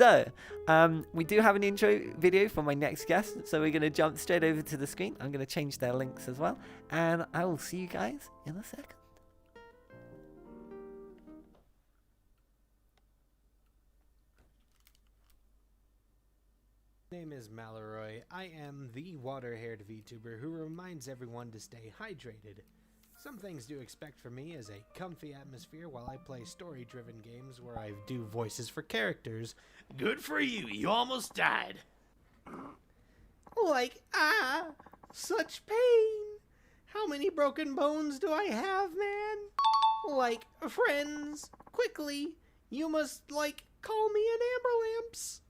So, we do have an intro video for my next guest, so we're going to jump straight over to the screen. I'm going to change their links as well, and I will see you guys in a second. My name is Maleroy. I am the water-haired VTuber who reminds everyone to stay hydrated. Some things to expect from me is a comfy atmosphere while I play story-driven games where I do voices for characters. Good for you, you almost died. Like, such pain. How many broken bones do I have, man? Like, friends, quickly, you must, like, call me an Amber Lamps.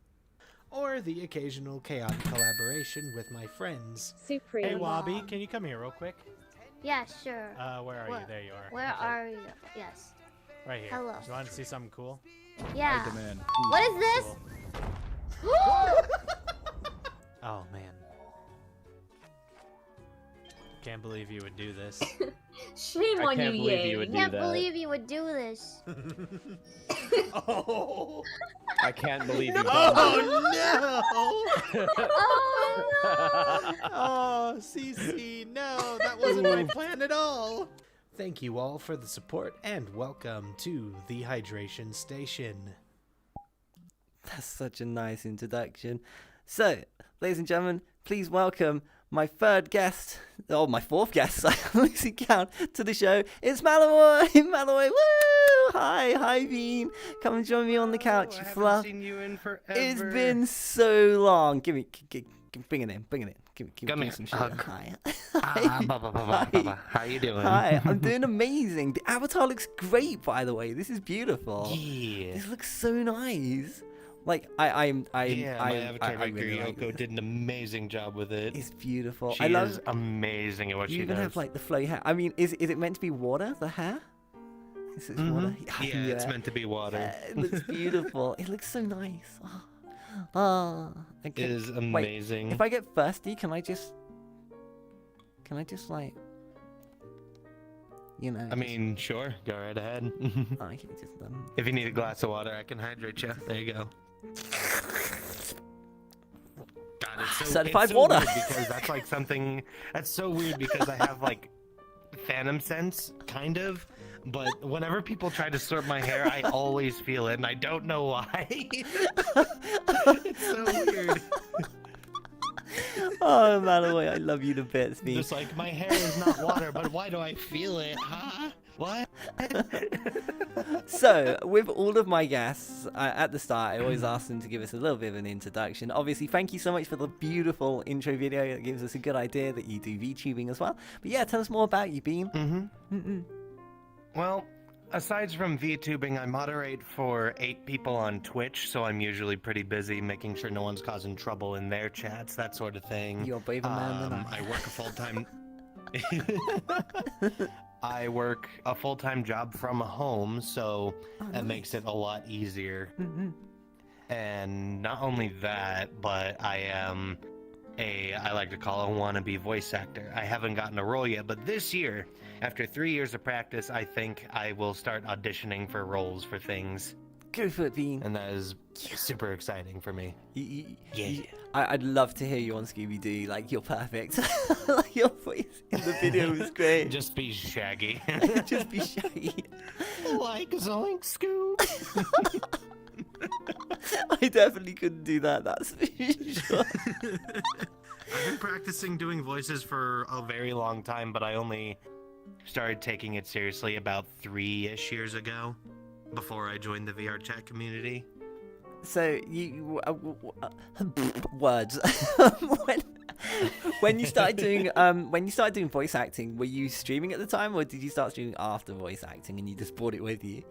Or the occasional chaotic collaboration with my friends. Supreme. Hey, Wobby, can you come here real quick? Yeah, sure. Where are you? There you are. Where are you? Yes. Right here. Hello. You want to see something cool? Yeah. Demand. What is this? Cool. Oh, man. Can't believe you would do this. Shame on you, Ye. I can't believe you would do this. Oh! I can't believe you. Oh, no! Oh no! Oh, CC, no, that wasn't my plan at all. Thank you all for the support and welcome to the Hydration Station. That's such a nice introduction. So, ladies and gentlemen, please welcome my third guest, or my fourth guest, I losing count, to the show. It's Maleroy! Maleroy, woo! Hi, Bean. Come and join me on the couch, you fluff. I haven't seen you in forever. It's been so long. Bring it in. Give me some sugar. Hug. Hi. Hi. How you doing? Hi, I'm doing amazing. The avatar looks great, by the way. This is beautiful. Yeah. This looks so nice. Like, my avatar director really like Yoko this. did an amazing job with it. It's beautiful. She I love is amazing at what you she even does. have like the flowy hair. I mean, is it meant to be water? The hair? Is it water? Yeah, it's meant to be water. It looks beautiful. It looks so nice. Oh, okay. It is Wait, amazing. if I get thirsty, can I just like, you know? I mean, sure, go right ahead. I can just If you need a glass of water, I can hydrate you. There you go. God, Certified it's so water. weird because that's like something that's so weird because I have like phantom sense, kind of. But whenever people try to sort my hair, I always feel it, and I don't know why. It's so weird. Oh, Maleroy, I love you to bits, me. Just like, my hair is not water, but why do I feel it, huh? What? So, with all of my guests, at the start, I always ask them to give us a little bit of an introduction. Obviously, thank you so much for the beautiful intro video. It gives us a good idea that you do VTubing as well. But yeah, tell us more about you, Bean. Well, aside from VTubing, I moderate for 8 people on Twitch, so I'm usually pretty busy making sure no one's causing trouble in their chats, that sort of thing. You're a braver man than I. I work a full-time... I work a full-time job from home, so that makes it a lot easier. And not only that, but I am I like to call a wannabe voice actor. I haven't gotten a role yet, but this year, after 3 years of practice, I think I will start auditioning for roles for things. Go for it, Bean. And that is super exciting for me. I'd love to hear you on Scooby-Doo. Like, you're perfect. Like, your voice in the video was great. Just be Shaggy. Just be Shaggy. Like Zoink Scoob. I definitely couldn't do that, that's for sure. I've been practicing doing voices for a very long time, but I only started taking it seriously about 3-ish years ago, before I joined the VR chat community. So, words. when you started doing voice acting, were you streaming at the time, or did you start streaming after voice acting and you just brought it with you?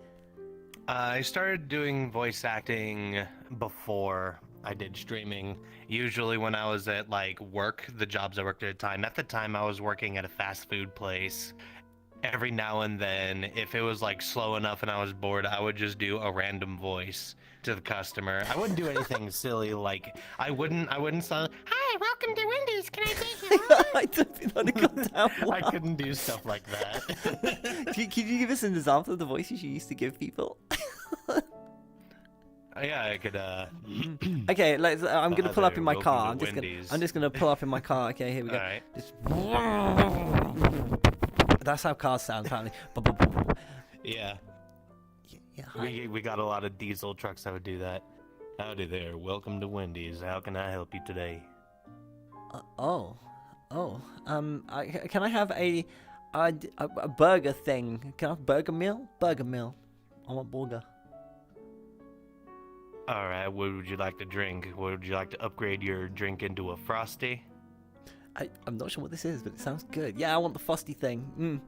I started doing voice acting before I did streaming, usually when I was at like work, the jobs I worked at the time. At the time, I was working at a fast food place. Every now and then, if it was like slow enough and I was bored, I would just do a random voice to the customer. I wouldn't do anything silly, like I wouldn't sound, "Hi, welcome to Wendy's. Can I take your order?" I don't think that'd have gone down well. I couldn't do stuff like that. Can you give us an example of the voices you used to give people? Yeah, I could. Okay, let's. I'm gonna pull up in my Welcome car. to Wendy's. I'm just gonna pull up in my car. Okay, here we go. All right. Just... That's how cars sound, apparently. Yeah. Yeah, hi. We got a lot of diesel trucks that would do that. Howdy there. Welcome to Wendy's. How can I help you today? Can I have a burger thing? Can I have burger meal? Burger meal. I want burger. All right. What would you like to drink? Would you like to upgrade your drink into a Frosty? I'm not sure what this is, but it sounds good. Yeah, I want the frosty thing.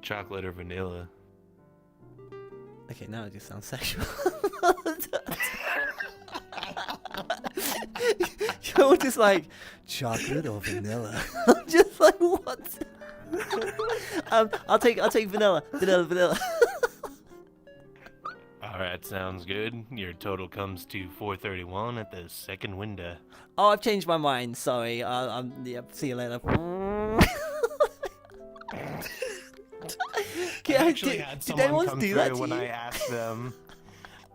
Chocolate or vanilla? Okay, now it just sounds sexual. You're just like, chocolate or vanilla? I'm just like, what? I'll take vanilla. Vanilla. All right, sounds good. Your total comes to $4.31 at the second window. Oh, I've changed my mind. Sorry. Yeah, see you later. I actually had did someone anyone come do that through to when you? I asked them.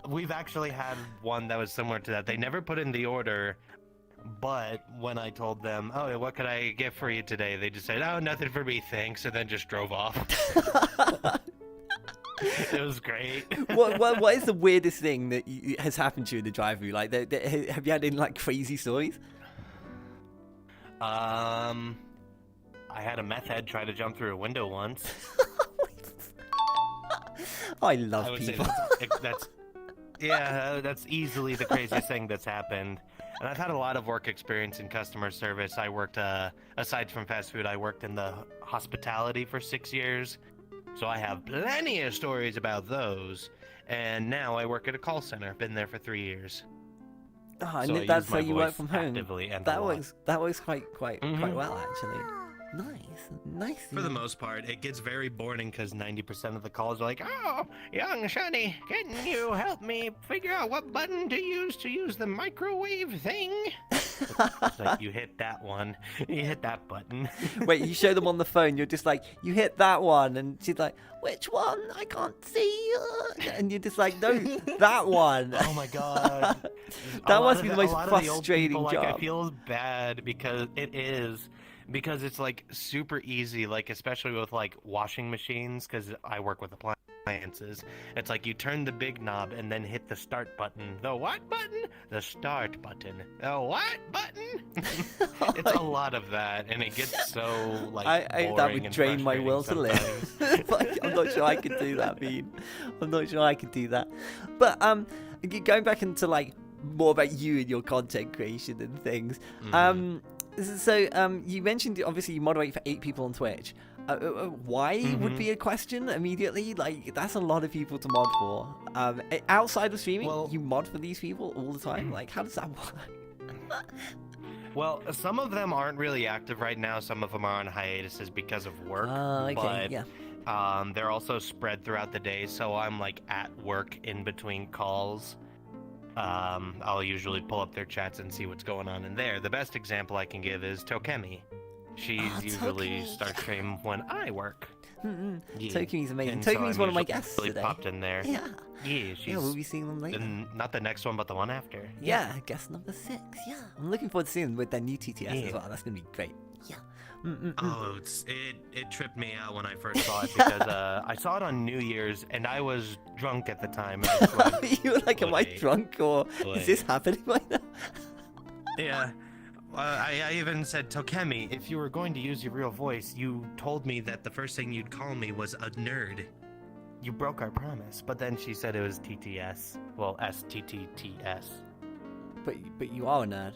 We've actually had one that was similar to that. They never put in the order, but when I told them, "Oh, what could I get for you today?" they just said, "Oh, nothing for me, thanks," and then just drove off. It was great. What is the weirdest thing that has happened to you in the drive-thru? Like, have you had any like crazy stories? I had a meth head try to jump through a window once. I love I would people. say that's easily the craziest thing that's happened. And I've had a lot of work experience in customer service. I worked, aside from fast food, I worked in the hospitality for 6 years. So I have plenty of stories about those. And now I work at a call center. Been there for 3 years. Oh, and So I that's use how my you work voice from home. actively and a That lot. works quite well, actually. Nice. For the most part, it gets very boring because 90% of the calls are like, "Oh, young Sonny, can you help me figure out what button to use the microwave thing?" It's like, you hit that one, you hit that button. Wait, you show them on the phone. You're just like, you hit that one, and she's like, which one? I can't see. And you're just like, no, that one. Oh my god. That must be the most a lot of the old frustrating people, like, job. I feel bad because it is. Because it's like super easy, like especially with like washing machines, because I work with appliances. It's like you turn the big knob and then hit the start button. The what button? The start button. The what button? It's a lot of that, and it gets so like boring that would and drain my frustrating will to live. Like, I'm not sure I could do that, Bean. I'm not sure I could do that. But going back into like more about you and your content creation and things. So you mentioned obviously you moderate for 8 people on Twitch. Why would be a question immediately. Like, that's a lot of people to mod for. Outside of streaming, you mod for these people all the time. Like, how does that work? Well, some of them aren't really active right now. Some of them are on hiatuses because of work. Okay, but yeah. they're also spread throughout the day, so I'm like at work in between calls. I'll usually pull up their chats and see what's going on in there. The best example I can give is Tokemi. She's usually starts stream when I work. Yeah. Tokemi's amazing. And so Tokemi's I'm one of my usually guests really today. popped in there. Yeah. Yeah, she's we'll be seeing them later. not the next one, but the one after. Yeah, guest number 6. Yeah, I'm looking forward to seeing them with their new TTS as well. That's gonna be great. Yeah. Oh, it tripped me out when I first saw it because I saw it on New Year's and I was drunk at the time. And I was like, You were like, am I Wait. drunk or is this happening right now? yeah. I even said, Tokemi, if you were going to use your real voice, you told me that the first thing you'd call me was a nerd. You broke our promise. But then she said it was TTS. Well, STTTS. But you are a nerd.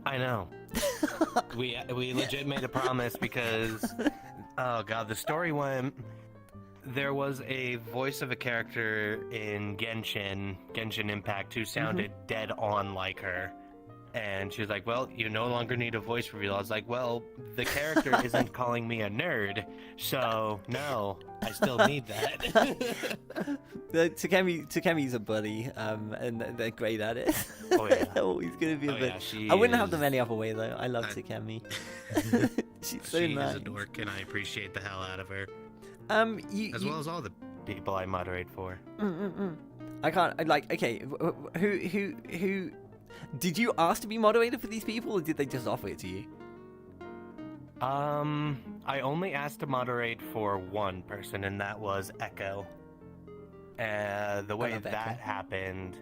I know. we legit made a promise because, oh god, the story went. There was a voice of a character in Genshin Impact who sounded dead on like her. And she was like, well, you no longer need a voice reveal. I was like, well, the character isn't calling me a nerd, so no, I still need that. Takemi's a buddy, and they're great at it. Oh, yeah. They're always going to be a bit. Yeah, I wouldn't have them any other way, though. I love Takemi. She's so She nice. is a dork, and I appreciate the hell out of her. You, As well as all the people I moderate for. I can't. Okay. Who? Did you ask to be moderator for these people, or did they just offer it to you? I only asked to moderate for one person, and that was Echo. The way love that Echo. happened,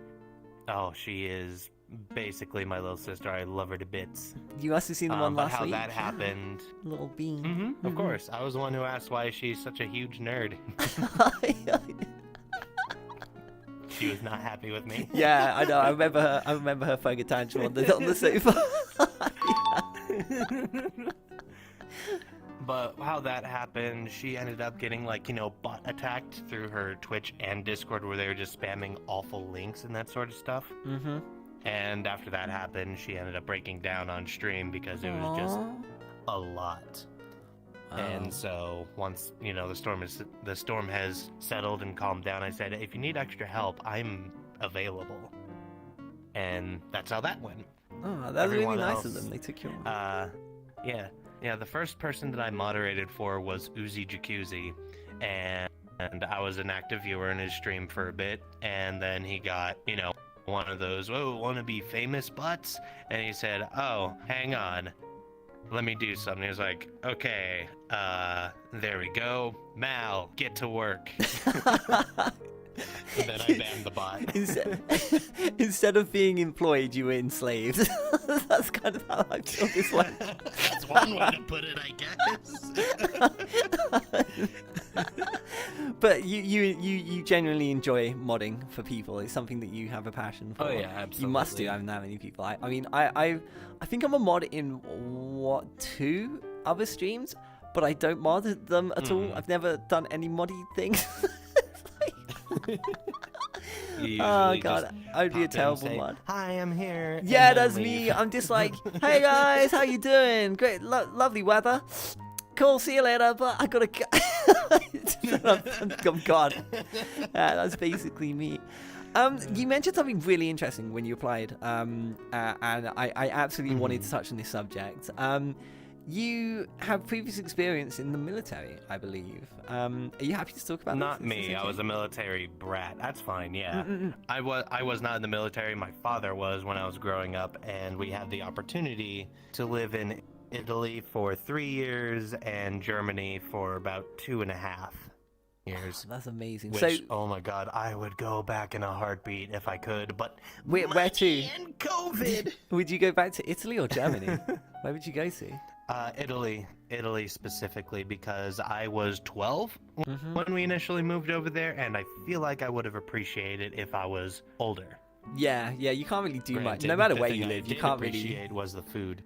she is basically my little sister. I love her to bits. You must have seen the one But last how week. that happened, Little bean. of course, I was the one who asked why she's such a huge nerd. She was not happy with me. Yeah, I know. I remember her throwing a tantrum on the sofa. But how that happened, she ended up getting bot attacked through her Twitch and Discord, where they were just spamming awful links and that sort of stuff. Mm-hmm. And after that happened, she ended up breaking down on stream because it was just a lot. And so once the storm has settled and calmed down, I said, if you need extra help, I'm available. And that's how that went. Oh, that was really Everyone nice else, of them. They took you on. Yeah. The first person that I moderated for was Uzi Jacuzzi, and I was an active viewer in his stream for a bit, and then he got one of those want to be famous butts, and he said, "Oh, hang on, let me do something." He was like, "Okay, there we go, Mal, get to work." And then I banned the bot. Instead of being employed, you were enslaved. That's kind of how I feel this one. That's one way to put it, I guess. But you genuinely enjoy modding for people. It's something that you have a passion for. Oh yeah, absolutely. You must do. Having that many people. I mean, I think I'm a mod in 2 other streams, but I don't mod them at all. I've never done any moddy things. Oh god, I'd be a terrible mod. Hi, I'm here. Yeah, and then that's leave. me. I'm just like, hey guys, how you doing? Great, lovely weather. Cool, see you later. But I gotta go. I'm gone. That's basically me. You mentioned something really interesting when you applied, and I absolutely wanted to touch on this subject. You have previous experience in the military, I believe. Are you happy to talk about Not this? me. I was a military brat. That's fine. Yeah, I was not in the military. My father was when I was growing up, and we had the opportunity to live in Italy for 3 years and Germany for about 2.5 years. That's amazing. Which, So, oh my god, I would go back in a heartbeat if I could, but where to? and COVID. Would you go back to Italy or Germany? Where would you go to? Italy specifically, because I was 12 when we initially moved over there, and I feel like I would have appreciated it if I was older. Yeah, you can't really do much. Granted, No matter the where thing you I live, you did can't really. appreciate was the food.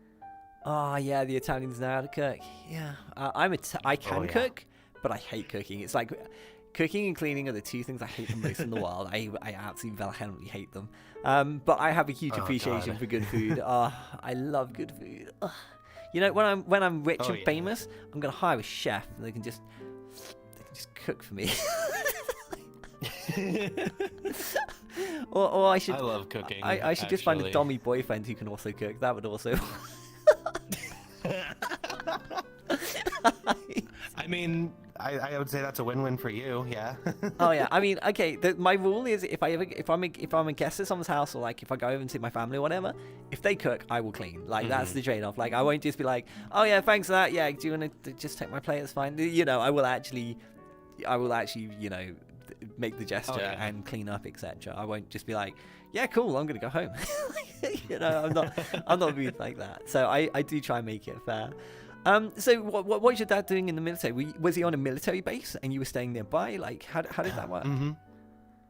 Oh yeah, the Italians know how to cook. Yeah, I can yeah. cook, but I hate cooking. It's like cooking and cleaning are the 2 things I hate the most in the world. I absolutely vehemently hate them. But I have a huge appreciation God. for good food. I love good food. Ugh. You know, when I'm rich and yeah. famous, I'm gonna hire a chef and they can just cook for me. or I should. I love cooking. I should just find a actually. dommy boyfriend who can also cook. That would also. I mean, I would say that's a win-win for you. Yeah. Oh yeah, I mean, okay. My rule is if I'm a guest at someone's house, or like if I go over and see my family or whatever, if they cook, I will clean. Like that's the trade-off. Like I won't just be like, oh yeah, thanks for that. Yeah, do you want to just take my plate? It's fine. You know, I will actually, make the gesture and clean up, etc. I won't just be like, yeah, cool, I'm gonna go home. I'm not rude like that. So I do try and make it fair. So what was your dad doing in the military? Was he on a military base and you were staying nearby? Like how did that work?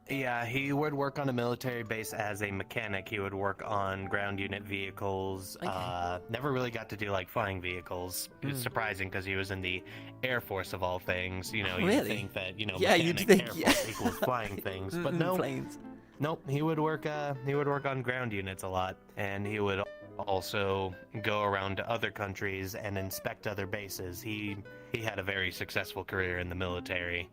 Yeah, he would work on a military base as a mechanic. He would work on ground unit vehicles. Okay. Never really got to do like flying vehicles. It's surprising because he was in the Air Force of all things. You know, Really? you'd think that Yeah, you'd mechanic think, Air Force equals flying things, but no. Planes. Nope, he would work on ground units a lot, and he would also go around to other countries and inspect other bases. He had a very successful career in the military,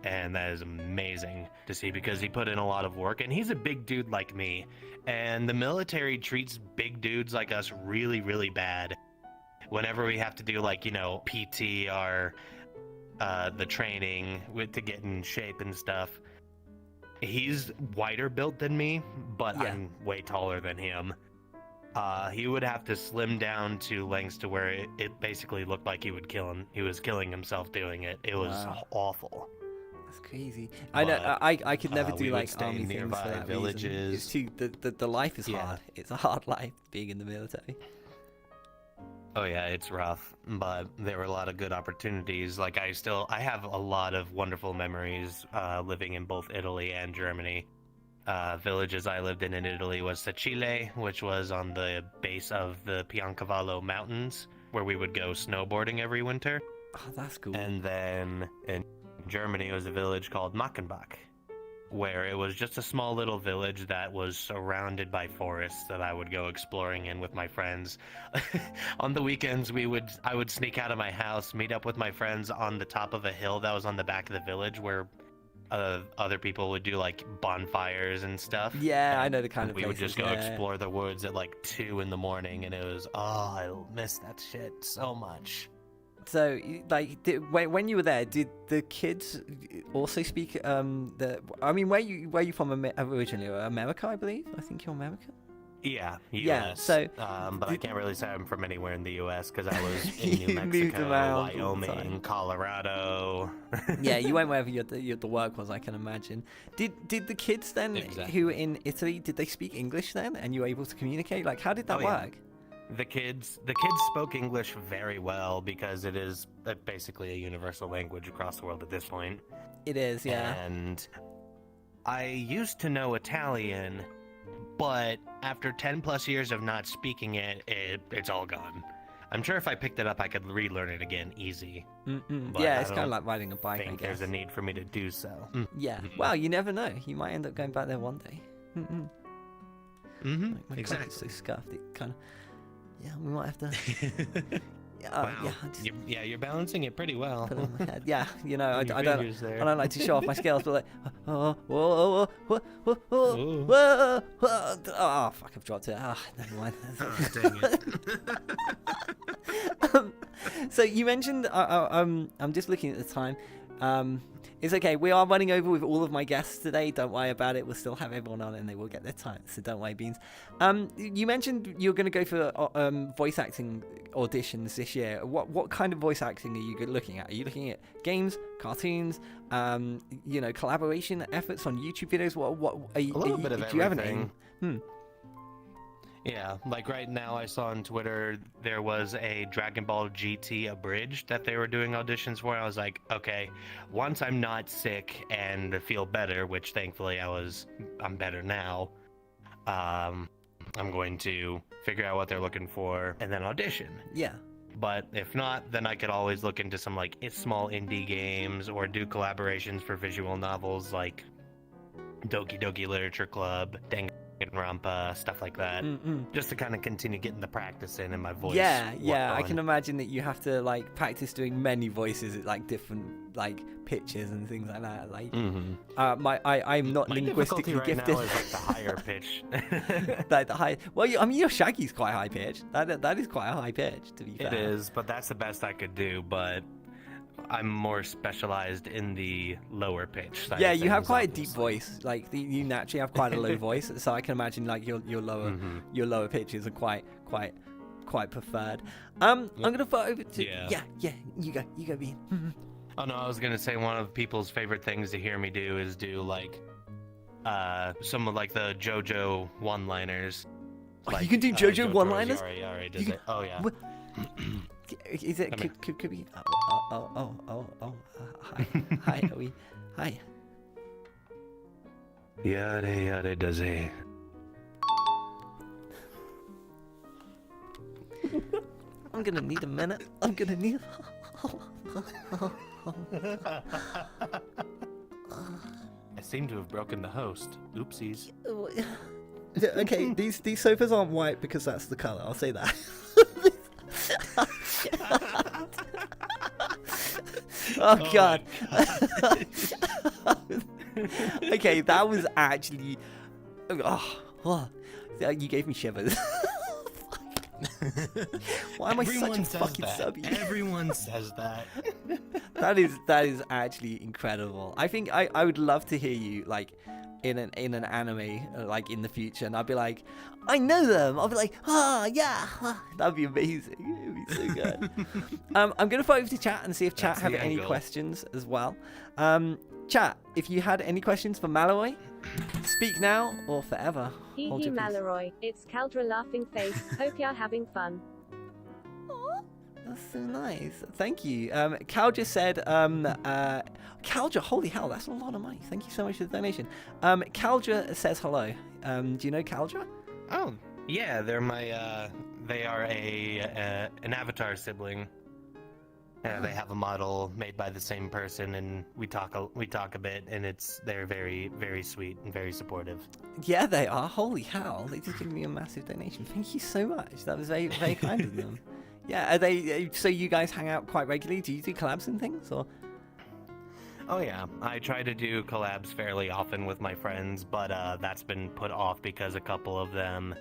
and that is amazing to see because he put in a lot of work, and he's a big dude like me, and the military treats big dudes like us really, really bad. Whenever we have to do like, PT, our the training to get in shape and stuff. He's wider built than me, but Yeah. I'm way taller than him. He would have to slim down to lengths to where it basically looked like he would kill him. He was killing himself doing it. It was Wow. awful. That's crazy. I know. I could never we do would like stay army in things for nearby that villages. reason. It's too the life is Yeah. hard. It's a hard life being in the military. Oh yeah, it's rough, but there were a lot of good opportunities. Like I have a lot of wonderful memories living in both Italy and Germany. Villages I lived in Italy was Sacile, which was on the base of the Piancavallo Mountains, where we would go snowboarding every winter. Oh, that's cool. And then in Germany, it was a village called Mackenbach, where it was just a small little village that was surrounded by forests that I would go exploring in with my friends. On the weekends, I would sneak out of my house, meet up with my friends on the top of a hill that was on the back of the village where other people would do like bonfires and stuff. Yeah, I know the kind of we would places, just go yeah. explore the woods at like 2 in the morning, and it was, I miss that shit so much. So, like, when you were there, did the kids also speak I mean, where you from originally? America, I believe. I think you're American. Yeah, US. Yeah, so but I can't really say I'm from anywhere in the US because I was in New You moved Mexico, around all the Wyoming, time. Colorado. Yeah, you went wherever the work was, I can imagine. Did the kids then Exactly. who were in Italy, did they speak English then, and you were able to communicate? Like, how did that Oh, yeah. work? The kids spoke English very well because it is basically a universal language across the world at this point. It is, yeah. And I used to know Italian, but after 10 plus years of not speaking it's all gone. I'm sure if I picked it up, I could relearn it again easy. But Yeah, I it's kind of don't like riding a bike, I think guess. there's a need for me to do so. Yeah. Well, you never know. You might end up going back there one day. Mm-hmm. Like, my God, it's so scuffed. It kind of. Yeah, we might have to. Wow. Yeah, I'll just You're balancing it pretty well. put it on my head. Yeah, you know, I Your don't. fingers there. I don't like to show off my scales, but like, whoa, whoa, whoa, whoa, whoa, Ooh. whoa, whoa. Oh, fuck, I've dropped it. Ah, never mind. Oh, dang it. So you mentioned, I'm just looking at the time. It's okay. We are running over with all of my guests today. Don't worry about it. We'll still have everyone on, and they will get their time. So don't worry, Beans. You mentioned you're going to go for voice acting auditions this year. What kind of voice acting are you looking at? Are you looking at games, cartoons, collaboration efforts on YouTube videos? What are you? A little bit of do you have an everything. aim? Yeah, like right now I saw on Twitter there was a Dragon Ball GT abridged that they were doing auditions for. I was like, okay, once I'm not sick and feel better, which thankfully I'm better now, I'm going to figure out what they're looking for and then audition. Yeah. But if not, then I could always look into some like small indie games or do collaborations for visual novels like Doki Doki Literature Club, Danganronpa, stuff like that. Just to kind of continue getting the practice in and my voice. Yeah, work I on. can imagine that you have to like practice doing many voices at like different like pitches and things like that. Like, I'm not My linguistically difficulty right gifted. now is like the higher pitch. Like the high. Well, I mean, your Shaggy's quite high pitch. That is quite a high pitch, to be fair. It is, but that's the best I could do. But I'm more specialized in the lower pitch side Yeah, of you have things, quite a deep obviously. voice. Like you naturally have quite a low voice, so I can imagine like your lower your lower pitches are quite preferred. I'm gonna throw it over to Yeah. You go, Bean. Oh no, I was gonna say one of people's favorite things to hear me do is do like some of like the JoJo one-liners. Oh, you can do JoJo one-liners? Already does You can- it. Oh yeah. What? Is it Come could be? Hi, Owie. Hi. Yare does it. I'm gonna need a minute. I'm gonna need. I seem to have broken the host. Oopsies. Okay, these sofas aren't white because that's the color. I'll say that. Oh God. Okay, that was actually. Oh, you gave me shivers. Why am I such a Everyone says fucking that. subby? Everyone says that. That is actually incredible. I think I would love to hear you like in an anime like in the future, and I'd be like, I know them. I'll be like, yeah, that'd be amazing. It'd be so good. I'm gonna put over to chat and see if chat That's have the any angle. questions as well. Chat, if you had any questions for Maleroy, speak now or forever. Hee Hold hee your peace. Maleroy, it's Caldra laughing face. Hope you're having fun. That's so nice. Thank you. Cal just said, Caldra, holy hell, that's a lot of money. Thank you so much for the donation. Caldra says hello. Do you know Caldra? Oh, yeah, they're my, they are an Avatar sibling. They have a model made by the same person, and we talk a bit, and they're very, very sweet and very supportive. Yeah, they are. Holy hell. They just gave me a massive donation. Thank you so much. That was very, very kind of them. Yeah, are they, so you guys hang out quite regularly? Do you do collabs and things, or? Oh yeah, I try to do collabs fairly often with my friends, but that's been put off because a couple of them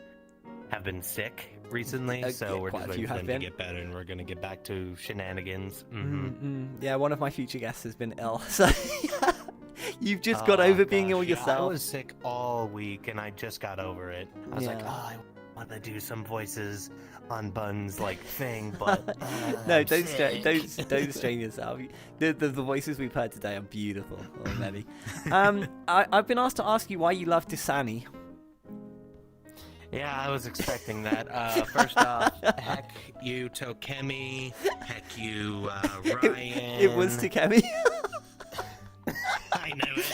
have been sick recently, so yeah, we're quite just a few waiting for have them to been. get better, and we're gonna get back to shenanigans. Mm-hmm. Yeah, one of my future guests has been ill, so you've just got over being ill I yourself. was sick all week, and I just got over it. I was like, Yeah. oh, I want to do some voices on Buns like thing, but No, I'm don't sick. don't strain yourself. The voices we've heard today are beautiful already. I've been asked to ask you why you love Tisani. Yeah, I was expecting that. First off, heck you, Tokemi. Heck you, Ryan. It was Takemi. I knew it.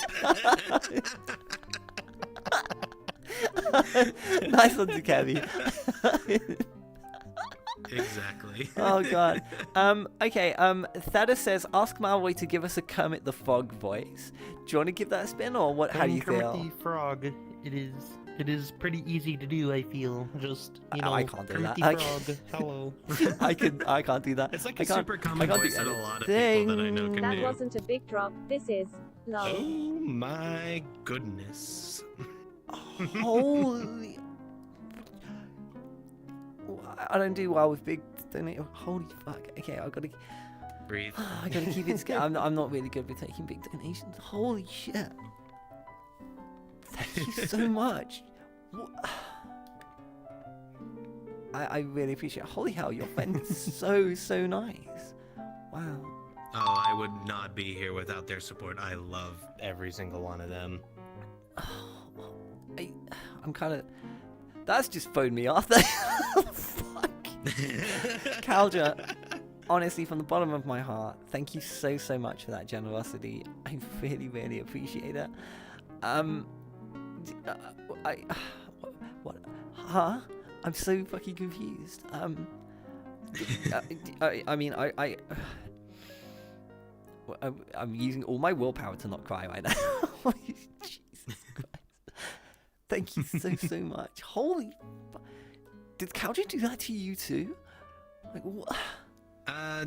Nice one, Takemi. Exactly. Oh god. Okay. Thaddeus says, ask Malway to give us a Kermit the Frog voice. Do you want to give that a spin, or what? How do you feel? Kermit the Frog. It is pretty easy to do. I feel just I can't do Kermit that. the Frog. Hello. I can't do that. It's like I a can't- super I common can't do voice that a lot of anything. people that I know can That do. wasn't a big drop. This is lol. Oh my goodness. Holy. I don't do well with big donate. Holy fuck. Okay, I gotta Breathe. keep it. I'm not really good with taking big donations. Holy shit. Thank you so much. I really appreciate it. Holy hell, your friend is so nice. Wow. Oh, I would not be here without their support. I love every single one of them. I'm kind of. That's just phoned me off. Fuck. Caldra, honestly, from the bottom of my heart, thank you so much for that generosity. I really appreciate it. What? Huh? I'm so fucking confused. I'm using all my willpower to not cry right now. Jesus Christ. Thank you so much. Holy did Caldra do that to you too? Like what?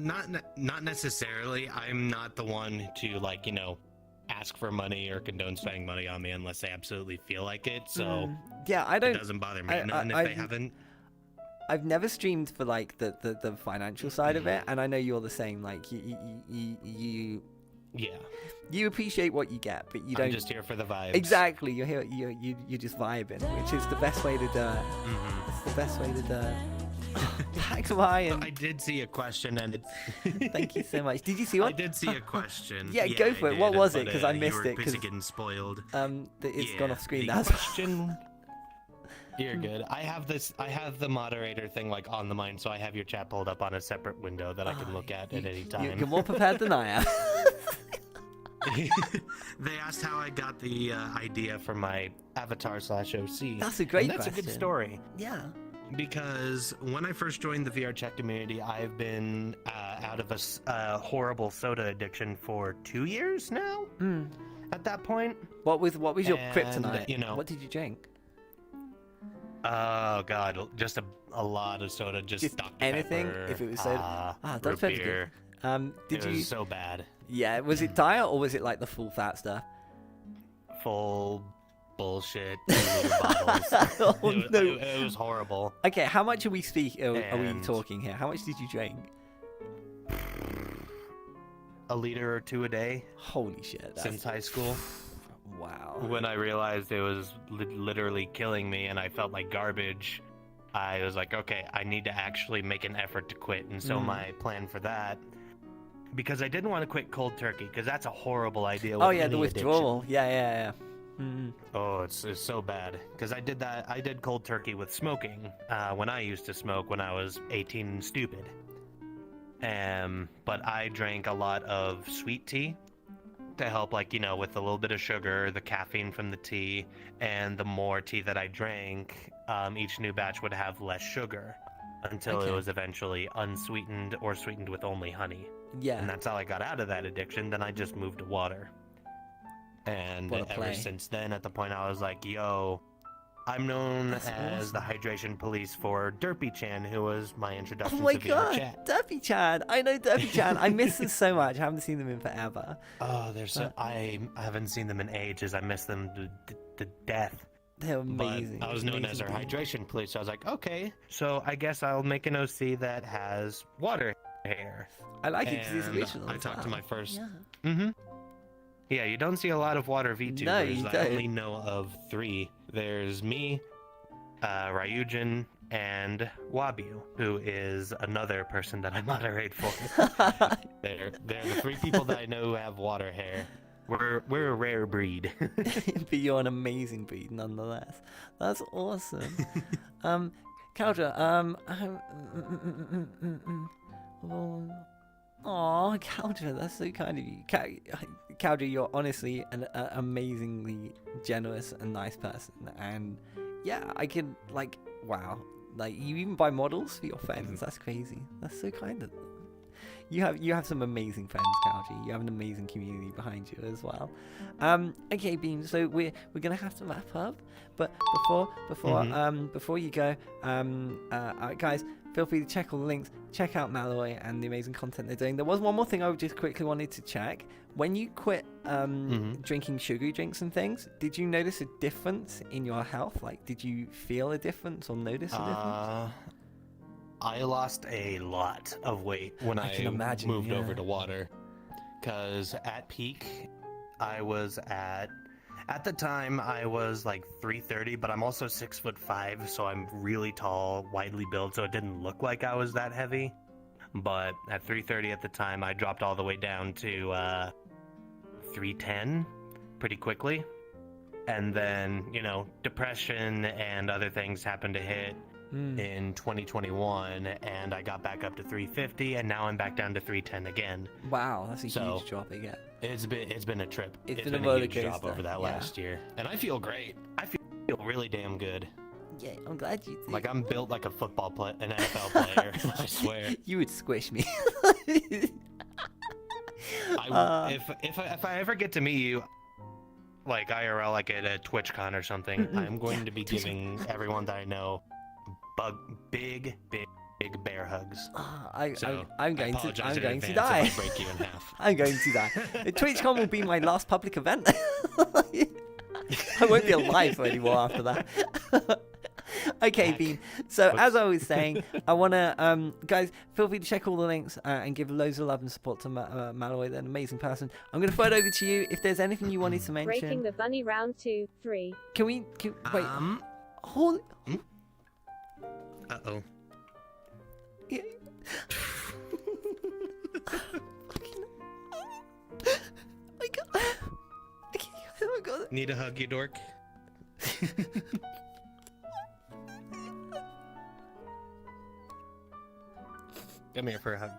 Not necessarily. I'm not the one to ask for money or condone spending money on me unless they absolutely feel like it. So yeah, I it don't. doesn't bother me none if they haven't. I've never streamed for like the financial side of it, and I know you're the same. Like you appreciate what you get, but you don't. I'm just here for the vibes. Exactly, you're here. You're just vibing, which is the best way to do it. It's the best way to do it. Thanks, Ryan. I did see a question, and Thank you so much. Did you see one? I did see a question. Yeah, go for it. What did, was it? but, 'Cause I you missed were it, 'cause- busy getting spoiled. It's gone off screen the now. question. You're good. I have the moderator thing on the mind, so I have your chat pulled up on a separate window that I can look at any time. You're more prepared than I am. They asked how I got the idea for my avatar/OC. That's a great and that's a good question. story. Yeah. Because when I first joined the VR chat community, I've been out of a horrible soda addiction for 2 years now. At that point. What was your And, kryptonite? What did you drink? Oh god, just a lot of soda, just Dr. anything. Pepper, If it was soda, root Dr. Pepper's beer. good. Did It you? was so bad. Yeah. Was it diet or was it like the full fat stuff? Full bullshit 2-liter bottles. Oh, no. It was horrible. Okay, how much are we And- talking here? How much did you drink? A liter or two a day Holy shit! since high school. Wow. When I realized it was literally killing me and I felt like garbage, I was like, okay, I need to actually make an effort to quit. And so my plan for that, because I didn't want to quit cold turkey, because that's a horrible idea. With Oh yeah, the any withdrawal. addiction. Yeah. Mm. Oh, it's so bad. Because I did that. I did cold turkey with smoking when I used to smoke when I was 18 and stupid. But I drank a lot of sweet tea to help, like, you know, with a little bit of sugar, the caffeine from the tea, and the more tea that I drank, each new batch would have less sugar until Okay. it was eventually unsweetened or sweetened with only honey. Yeah. And that's how I got out of that addiction. Then I just moved to water. And What a ever play. since then, at the point I was like, yo, I'm known That's as the hydration police for Derpy Chan, who was my Oh introduction my to VR god, chat. Derpy Chan! I know Derpy Chan. I miss them so much. I haven't seen them in forever. Oh, they're so. I haven't seen them in ages. I miss them to death. They're amazing. But I was known as Amazing our people. hydration police. So I was like, okay, so I guess I'll make an OC that has water hair. I like it because it's And original. I as talked to well. my first. Yeah. Mm-hmm. Yeah, you don't see a lot of water VTubers. No, you I don't. only know of 3. There's me, Ryujin, and Wabu, who is another person that I moderate for. They're the 3 people that I know who have water hair. We're a rare breed. But you're an amazing breed, nonetheless. That's awesome. Caldra, oh, Caldra, that's so kind of you. Caldra, you're honestly an amazingly generous and nice person. And yeah, I can, like, wow. Like, you even buy models for your friends. That's crazy. That's so kind of them. You have some amazing friends, Caldra. You have an amazing community behind you as well. Okay, Beam. So we're gonna have to wrap up, but before you go, guys, feel free to check all the links. Check out Maleroy and the amazing content they're doing. There was one more thing I just quickly wanted to check. When you quit drinking sugary drinks and things, did you notice a difference in your health? Like, did you feel a difference or notice a difference? I lost a lot of weight when I can imagine, moved yeah. over to water. Because at peak, I was at the time, I was like 330, but I'm also 6'5", so I'm really tall, widely built, so it didn't look like I was that heavy. But at 330 at the time, I dropped all the way down to 310 pretty quickly. And then, you know, depression and other things happened to hit in 2021, and I got back up to 350, and now I'm back down to 310 again. Wow, that's a So- huge drop again. It's been a trip. It's It's been a been roller huge drop coaster, over that yeah. last year, and I feel great. I feel really damn good. Yeah, I'm glad you did. Like I'm built like a football player, an NFL player. I swear. You would squish me. If I ever get to meet you, like IRL, like at a TwitchCon or something, I'm going to be giving everyone that I know big bear hugs. I'm I going apologize in to advance die. if I break you in half. I'm going to die. TwitchCon will be my last public event. I won't be alive anymore after that. Okay, Heck. Bean. So as I was saying, I want to, guys, feel free to check all the links and give loads of love and support to Maleroy. They're an amazing person. I'm going to throw it over to you. If there's anything you wanted to Breaking mention, the bunny round 2, 3. can we wait? Hold. Uh-oh. Yeah. I got it. Need a hug, you dork? Come here for a hug.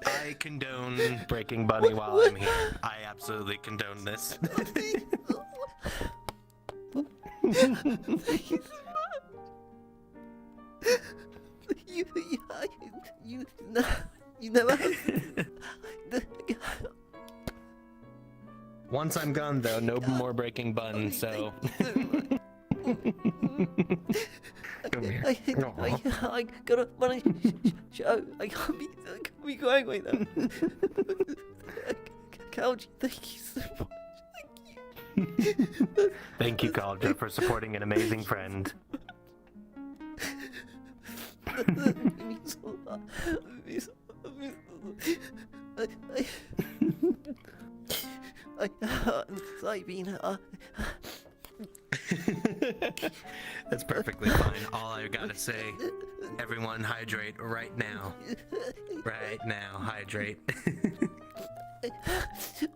I condone breaking Bunny while I'm here. I absolutely condone this. You never. Once I'm gone, though, no more breaking Bun, so... Come here. I gotta run a show. I can't be going like that. Kalji, thank you so much. Thank you, Kalja, for supporting an amazing friend. It means a lot. I'm sorry, Bean. That's perfectly fine. All I gotta say, everyone hydrate right now. Right now, hydrate.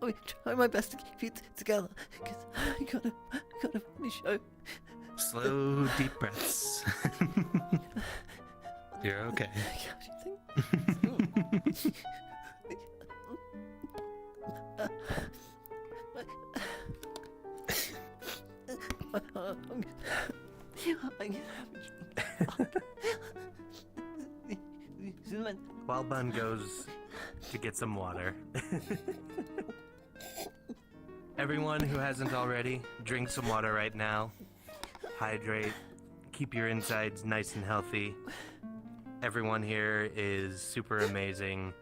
I'm trying my best to keep you together, because I gotta win the show. Slow, deep breaths. You're okay. While Bun goes to get some water. Everyone who hasn't already, drink some water right now. Hydrate. Keep your insides nice and healthy. Everyone here is super amazing.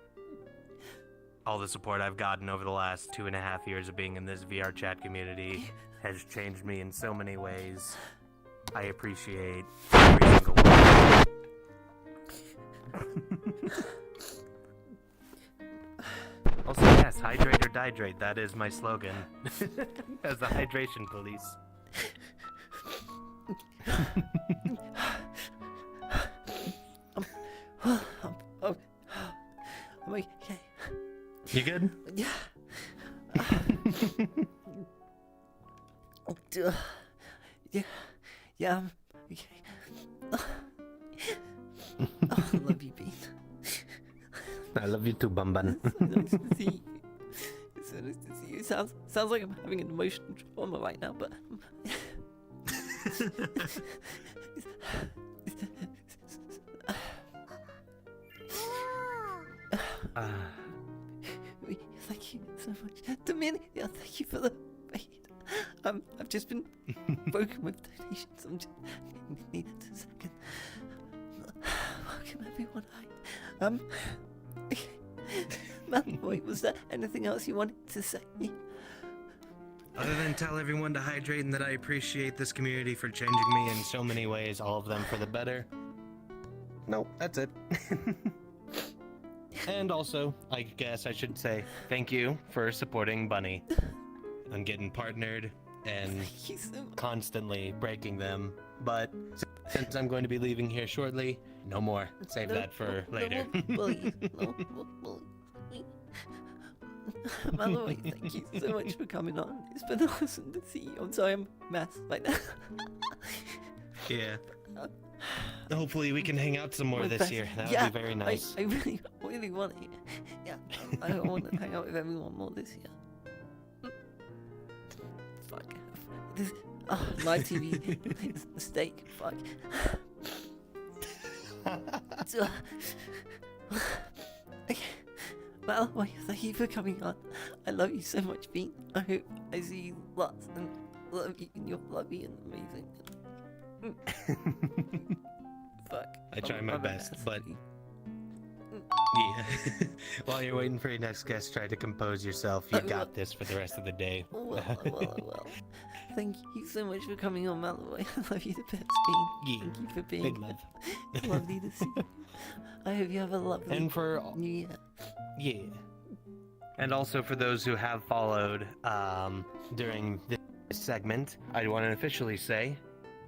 All the support I've gotten over the last 2.5 years of being in this VR chat community has changed me in so many ways. I appreciate every single one. Also, yes, hydrate or dihydrate. That is my slogan as the hydration police. I'm okay. You good? Yeah. Yeah, I'm okay. I love you, Bean. I love you too, Bumban. Nice to see you. It's so nice to see you. Sounds like I'm having an emotional trauma right now, but thank you so much. Dominic, yeah, thank you for the raid. I've just been broken with donations. I'm just need a second. Welcome everyone. Maleroy, was there anything else you wanted to say? Other than tell everyone to hydrate and that I appreciate this community for changing me in so many ways, all of them for the better. Nope, that's it. And also, I guess I should say thank you for supporting Bunny. I'm getting partnered and constantly breaking them, but since I'm going to be leaving here shortly, no more. Save that for later. Maleroy, thank you so much for coming on. It's been awesome to see you. I'm sorry I'm a mess right now. Yeah. Hopefully we can hang out some more this year. That would be very nice. I really want to. Yeah, I want to hang out with everyone more this year. Fuck. This live TV is a mistake. Fuck. Okay. Maleroy, thank you for coming on. I love you so much, Bean. I hope I see you lots and love you, and you're lovely and amazing. Fuck. I try my best, but yeah. While you're waiting for your next guest, try to compose yourself. You got this for the rest of the day. I will. Thank you so much for coming on, Maleroy. I love you the best, Bean. Yeah. Thank you for being Big love. lovely to see you. I hope you have a lovely And for New Year. yeah. And also for those who have followed during this segment, I want to officially say,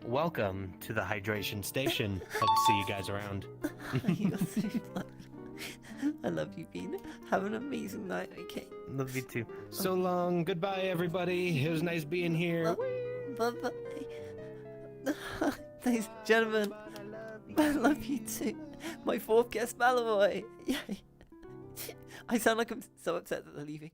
welcome to the hydration station. Hope to see you guys around. You're so lovely. I love you, Bean. Have an amazing night, okay? Love you too. So long. Goodbye, everybody. It was nice being here. Bye-bye. Ladies and gentlemen, I love you too. My fourth guest, Maleroy. Yay. I sound like I'm so upset that they're leaving.